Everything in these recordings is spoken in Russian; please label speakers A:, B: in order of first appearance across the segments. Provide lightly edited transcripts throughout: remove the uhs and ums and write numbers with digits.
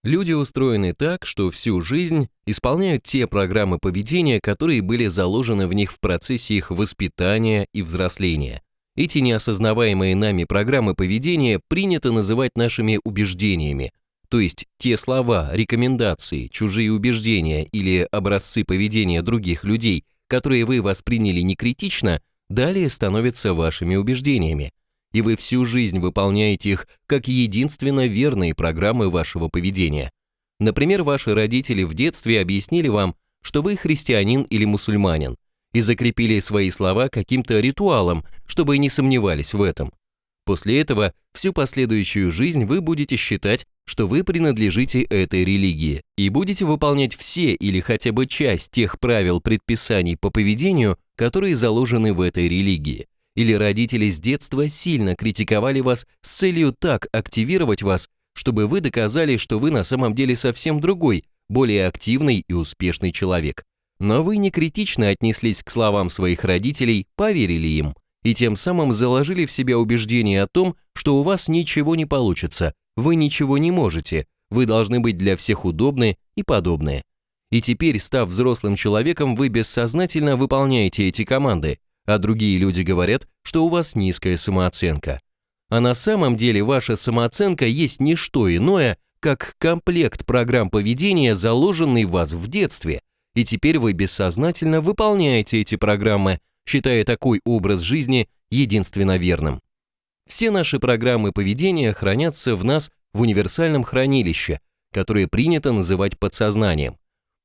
A: Люди устроены так, что всю жизнь исполняют те программы поведения, которые были заложены в них в процессе их воспитания и взросления. Эти неосознаваемые нами программы поведения принято называть нашими убеждениями, то есть те слова, рекомендации, чужие убеждения или образцы поведения других людей, которые вы восприняли некритично, далее становятся вашими убеждениями. И вы всю жизнь выполняете их как единственно верные программы вашего поведения. Например, ваши родители в детстве объяснили вам, что вы христианин или мусульманин, и закрепили свои слова каким-то ритуалом, чтобы не сомневались в этом. После этого всю последующую жизнь вы будете считать, что вы принадлежите этой религии, и будете выполнять все или хотя бы часть тех правил предписаний по поведению, которые заложены в этой религии. Или родители с детства сильно критиковали вас с целью так активировать вас, чтобы вы доказали, что вы на самом деле совсем другой, более активный и успешный человек. Но вы не критично отнеслись к словам своих родителей, поверили им, и тем самым заложили в себя убеждение о том, что у вас ничего не получится, вы ничего не можете, вы должны быть для всех удобны и подобные. И теперь, став взрослым человеком, вы бессознательно выполняете эти команды, а другие люди говорят, что у вас низкая самооценка. А на самом деле ваша самооценка есть не что иное, как комплект программ поведения, заложенный в вас в детстве, и теперь вы бессознательно выполняете эти программы, считая такой образ жизни единственно верным. Все наши программы поведения хранятся в нас в универсальном хранилище, которое принято называть подсознанием.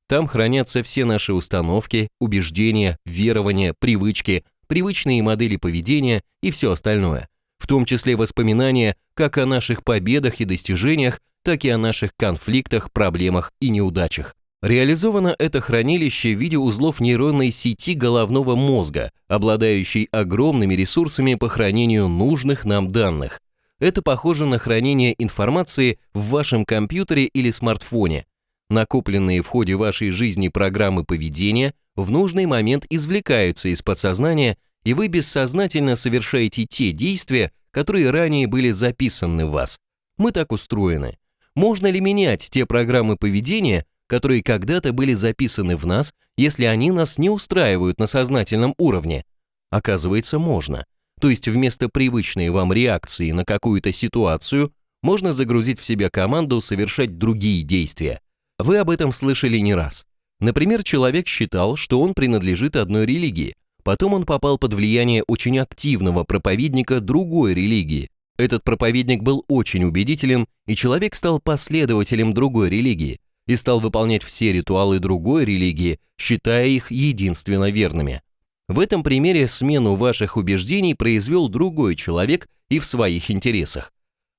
A: Там хранятся все наши установки, убеждения, верования, привычки, привычные модели поведения и все остальное, в том числе воспоминания как о наших победах и достижениях, так и о наших конфликтах, проблемах и неудачах. Реализовано это хранилище в виде узлов нейронной сети головного мозга, обладающей огромными ресурсами по хранению нужных нам данных. Это похоже на хранение информации в вашем компьютере или смартфоне. Накопленные в ходе вашей жизни программы поведения в нужный момент извлекаются из подсознания, и вы бессознательно совершаете те действия, которые ранее были записаны в вас. Мы так устроены. Можно ли менять те программы поведения, которые когда-то были записаны в нас, если они нас не устраивают на сознательном уровне? Оказывается, можно. То есть вместо привычной вам реакции на какую-то ситуацию можно загрузить в себя команду совершать другие действия. Вы об этом слышали не раз. Например, человек считал, что он принадлежит одной религии, потом он попал под влияние очень активного проповедника другой религии. Этот проповедник был очень убедителен, и человек стал последователем другой религии и стал выполнять все ритуалы другой религии, считая их единственно верными. В этом примере смену ваших убеждений произвел другой человек и в своих интересах.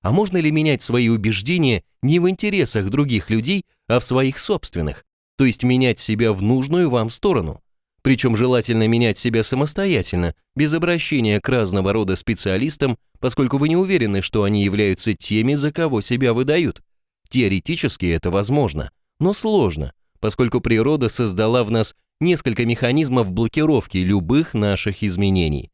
A: А можно ли менять свои убеждения не в интересах других людей, а в своих собственных? То есть менять себя в нужную вам сторону? Причем желательно менять себя самостоятельно, без обращения к разного рода специалистам, поскольку вы не уверены, что они являются теми, за кого себя выдают. Теоретически это возможно, но сложно, поскольку природа создала в нас несколько механизмов блокировки любых наших изменений.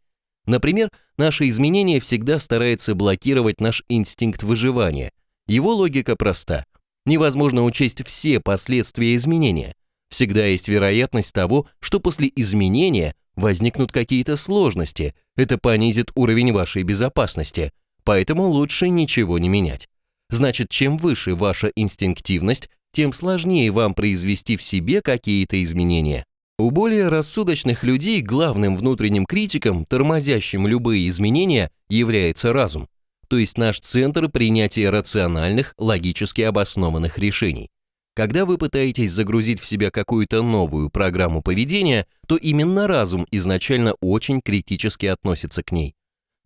A: Например, наше изменение всегда старается блокировать наш инстинкт выживания. Его логика проста. Невозможно учесть все последствия изменения. Всегда есть вероятность того, что после изменения возникнут какие-то сложности. Это понизит уровень вашей безопасности. Поэтому лучше ничего не менять. Значит, чем выше ваша инстинктивность, тем сложнее вам произвести в себе какие-то изменения. У более рассудочных людей главным внутренним критиком, тормозящим любые изменения, является разум, то есть наш центр принятия рациональных, логически обоснованных решений. Когда вы пытаетесь загрузить в себя какую-то новую программу поведения, то именно разум изначально очень критически относится к ней.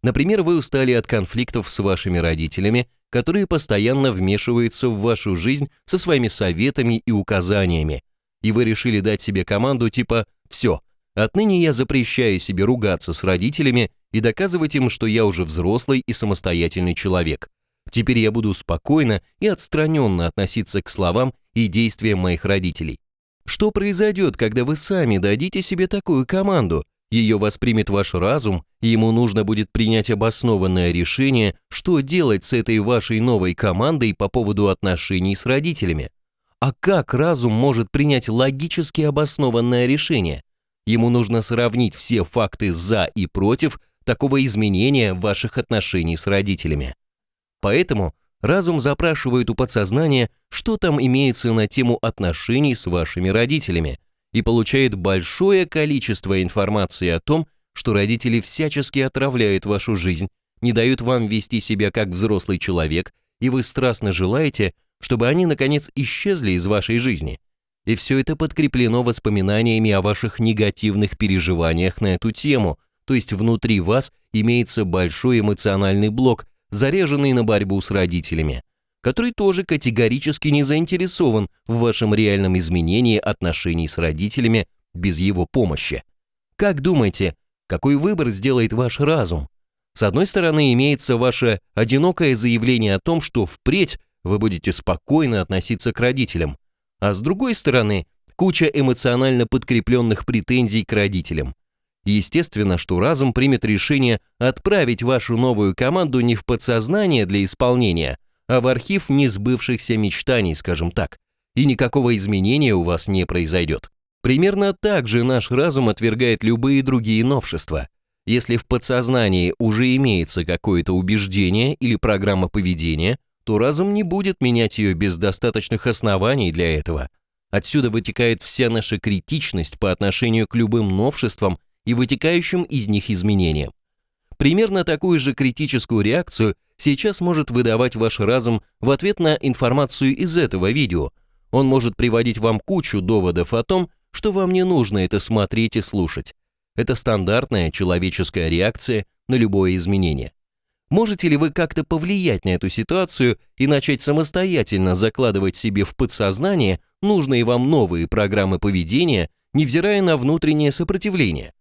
A: Например, вы устали от конфликтов с вашими родителями, которые постоянно вмешиваются в вашу жизнь со своими советами и указаниями, и вы решили дать себе команду типа «Все, отныне я запрещаю себе ругаться с родителями и доказывать им, что я уже взрослый и самостоятельный человек. Теперь я буду спокойно и отстраненно относиться к словам и действиям моих родителей». Что произойдет, когда вы сами дадите себе такую команду, Ее воспримет ваш разум, и ему нужно будет принять обоснованное решение, что делать с этой вашей новой командой по поводу отношений с родителями. А как разум может принять логически обоснованное решение? Ему нужно сравнить все факты «за» и «против» такого изменения ваших отношений с родителями. Поэтому разум запрашивает у подсознания, что там имеется на тему отношений с вашими родителями, и получает большое количество информации о том, что родители всячески отравляют вашу жизнь, не дают вам вести себя как взрослый человек, и вы страстно желаете, чтобы они наконец исчезли из вашей жизни. И все это подкреплено воспоминаниями о ваших негативных переживаниях на эту тему, то есть внутри вас имеется большой эмоциональный блок, заряженный на борьбу с родителями, который тоже категорически не заинтересован в вашем реальном изменении отношений с родителями без его помощи. Как думаете, какой выбор сделает ваш разум? С одной стороны, имеется ваше одинокое заявление о том, что впредь вы будете спокойно относиться к родителям, а с другой стороны, куча эмоционально подкрепленных претензий к родителям. Естественно, что разум примет решение отправить вашу новую команду не в подсознание для исполнения, а в архив несбывшихся мечтаний, скажем так, и никакого изменения у вас не произойдет. Примерно так же наш разум отвергает любые другие новшества. Если в подсознании уже имеется какое-то убеждение или программа поведения, то разум не будет менять ее без достаточных оснований для этого. Отсюда вытекает вся наша критичность по отношению к любым новшествам и вытекающим из них изменениям. Примерно такую же критическую реакцию сейчас может выдавать ваш разум в ответ на информацию из этого видео. Он может приводить вам кучу доводов о том, что вам не нужно это смотреть и слушать. Это стандартная человеческая реакция на любое изменение. Можете ли вы как-то повлиять на эту ситуацию и начать самостоятельно закладывать себе в подсознание нужные вам новые программы поведения, невзирая на внутреннее сопротивление?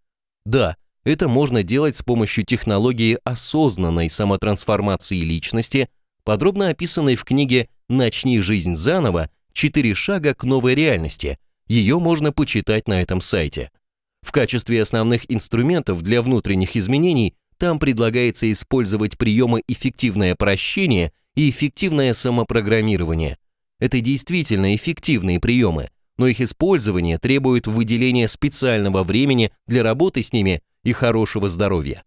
A: Да, это можно делать с помощью технологии осознанной самотрансформации личности, подробно описанной в книге «Начни жизнь заново. 4 шага к новой реальности». Ее можно почитать на этом сайте. В качестве основных инструментов для внутренних изменений там предлагается использовать приемы эффективное прощение и эффективное самопрограммирование. Это действительно эффективные приемы, но их использование требует выделения специального времени для работы с ними и хорошего здоровья.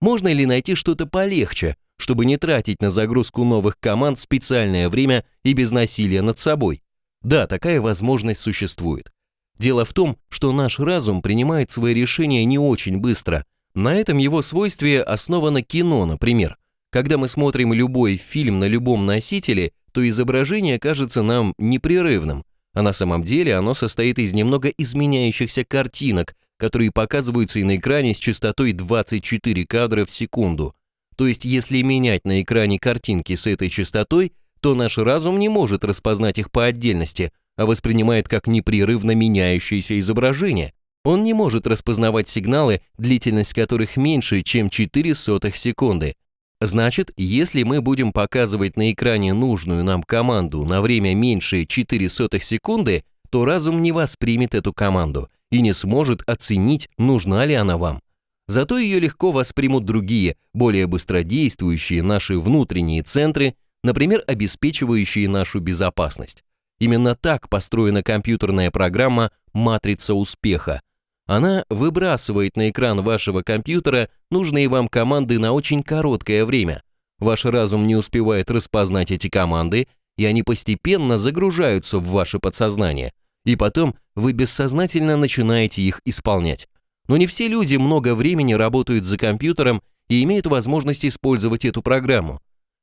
A: Можно ли найти что-то полегче, чтобы не тратить на загрузку новых команд специальное время и без насилия над собой? Да, такая возможность существует. Дело в том, что наш разум принимает свои решения не очень быстро. На этом его свойстве основано кино, например. Когда мы смотрим любой фильм на любом носителе, то изображение кажется нам непрерывным, а на самом деле оно состоит из немного изменяющихся картинок, которые показываются и на экране с частотой 24 кадра в секунду. То есть, если менять на экране картинки с этой частотой, то наш разум не может распознать их по отдельности, а воспринимает как непрерывно меняющееся изображение. Он не может распознавать сигналы, длительность которых меньше, чем 0,04 секунды. Значит, если мы будем показывать на экране нужную нам команду на время меньше 0,04 секунды, то разум не воспримет эту команду и не сможет оценить, нужна ли она вам. Зато ее легко воспримут другие, более быстродействующие наши внутренние центры, например, обеспечивающие нашу безопасность. Именно так построена компьютерная программа «Матрица успеха». Она выбрасывает на экран вашего компьютера нужные вам команды на очень короткое время. Ваш разум не успевает распознать эти команды, и они постепенно загружаются в ваше подсознание. И потом вы бессознательно начинаете их исполнять. Но не все люди много времени работают за компьютером и имеют возможность использовать эту программу.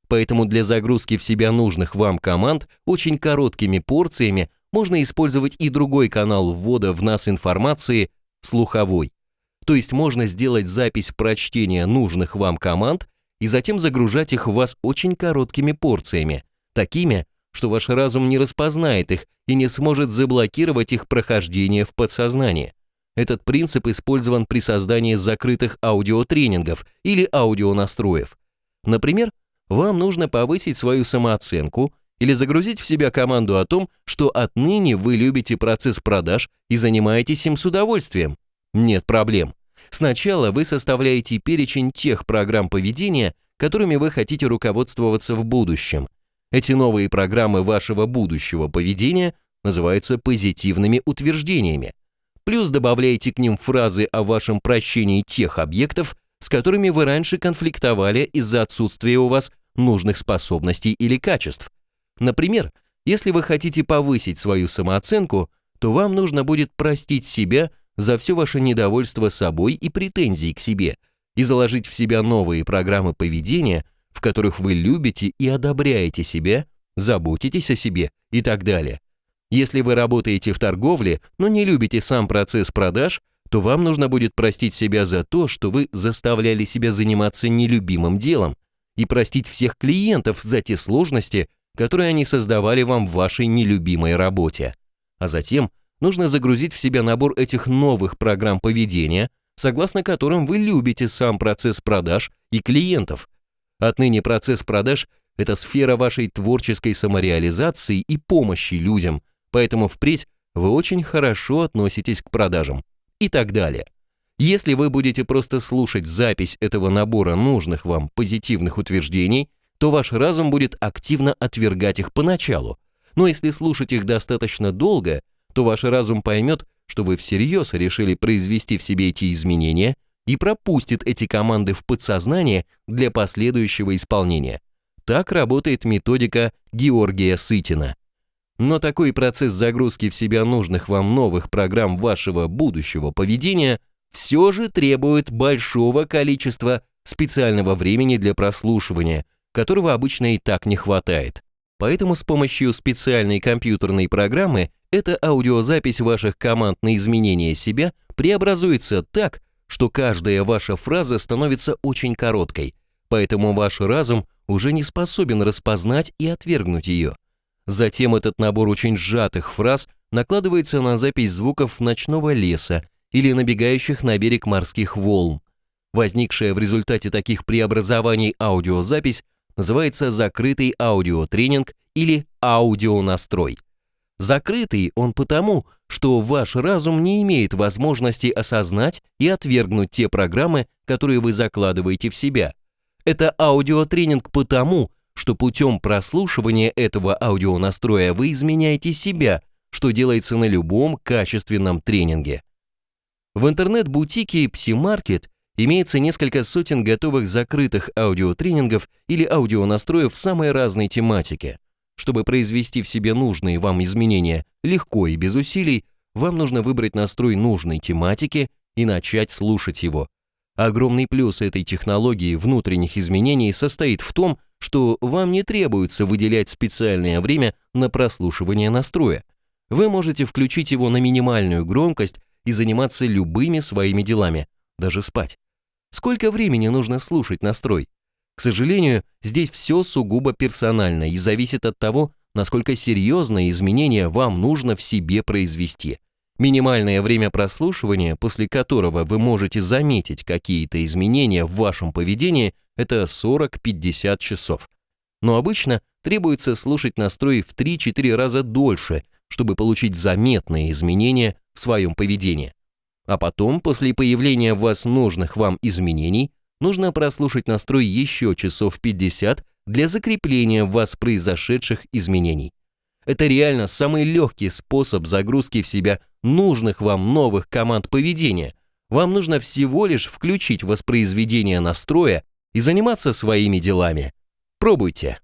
A: Поэтому для загрузки в себя нужных вам команд очень короткими порциями можно использовать и другой канал ввода в нас информации – слуховой. То есть можно сделать запись прочтения нужных вам команд и затем загружать их в вас очень короткими порциями, такими, что ваш разум не распознает их и не сможет заблокировать их прохождение в подсознание. Этот принцип использован при создании закрытых аудиотренингов или аудионастроев. Например, вам нужно повысить свою самооценку или загрузить в себя команду о том, что отныне вы любите процесс продаж и занимаетесь им с удовольствием. Нет проблем. Сначала вы составляете перечень тех программ поведения, которыми вы хотите руководствоваться в будущем. Эти новые программы вашего будущего поведения называются позитивными утверждениями. Плюс добавляйте к ним фразы о вашем прощении тех объектов, с которыми вы раньше конфликтовали из-за отсутствия у вас нужных способностей или качеств. Например, если вы хотите повысить свою самооценку, то вам нужно будет простить себя за все ваше недовольство собой и претензии к себе и заложить в себя новые программы поведения, в которых вы любите и одобряете себя, заботитесь о себе и так далее. Если вы работаете в торговле, но не любите сам процесс продаж, то вам нужно будет простить себя за то, что вы заставляли себя заниматься нелюбимым делом, и простить всех клиентов за те сложности, которые они создавали вам в вашей нелюбимой работе. А затем нужно загрузить в себя набор этих новых программ поведения, согласно которым вы любите сам процесс продаж и клиентов. Отныне процесс продаж – это сфера вашей творческой самореализации и помощи людям, поэтому впредь вы очень хорошо относитесь к продажам и так далее. Если вы будете просто слушать запись этого набора нужных вам позитивных утверждений, то ваш разум будет активно отвергать их поначалу. Но если слушать их достаточно долго, то ваш разум поймет, что вы всерьез решили произвести в себе эти изменения и пропустит эти команды в подсознание для последующего исполнения. Так работает методика Георгия Сытина. Но такой процесс загрузки в себя нужных вам новых программ вашего будущего поведения все же требует большого количества специального времени для прослушивания, которого обычно и так не хватает. Поэтому с помощью специальной компьютерной программы эта аудиозапись ваших команд на изменение себя преобразуется так, что каждая ваша фраза становится очень короткой, поэтому ваш разум уже не способен распознать и отвергнуть ее. Затем этот набор очень сжатых фраз накладывается на запись звуков ночного леса или набегающих на берег морских волн. Возникшая в результате таких преобразований аудиозапись называется закрытый аудиотренинг или аудионастрой. Закрытый он потому, что ваш разум не имеет возможности осознать и отвергнуть те программы, которые вы закладываете в себя. Это аудиотренинг потому, что путем прослушивания этого аудионастроя вы изменяете себя, что делается на любом качественном тренинге. В интернет-бутике PsyMarket имеется несколько сотен готовых закрытых аудиотренингов или аудионастроев самой разной тематики. Чтобы произвести в себе нужные вам изменения легко и без усилий, вам нужно выбрать настрой нужной тематики и начать слушать его. Огромный плюс этой технологии внутренних изменений состоит в том, что вам не требуется выделять специальное время на прослушивание настроя. Вы можете включить его на минимальную громкость и заниматься любыми своими делами, даже спать. Сколько времени нужно слушать настрой? К сожалению, здесь все сугубо персонально и зависит от того, насколько серьезные изменения вам нужно в себе произвести. Минимальное время прослушивания, после которого вы можете заметить какие-то изменения в вашем поведении, это 40-50 часов. Но обычно требуется слушать настрой в 3-4 раза дольше, чтобы получить заметные изменения в своем поведении. А потом, после появления в вас нужных вам изменений, нужно прослушать настрой еще часов 50 для закрепления в вас произошедших изменений. Это реально самый легкий способ загрузки в себя нужных вам новых команд поведения. Вам нужно всего лишь включить воспроизведение настроя и заниматься своими делами. Пробуйте.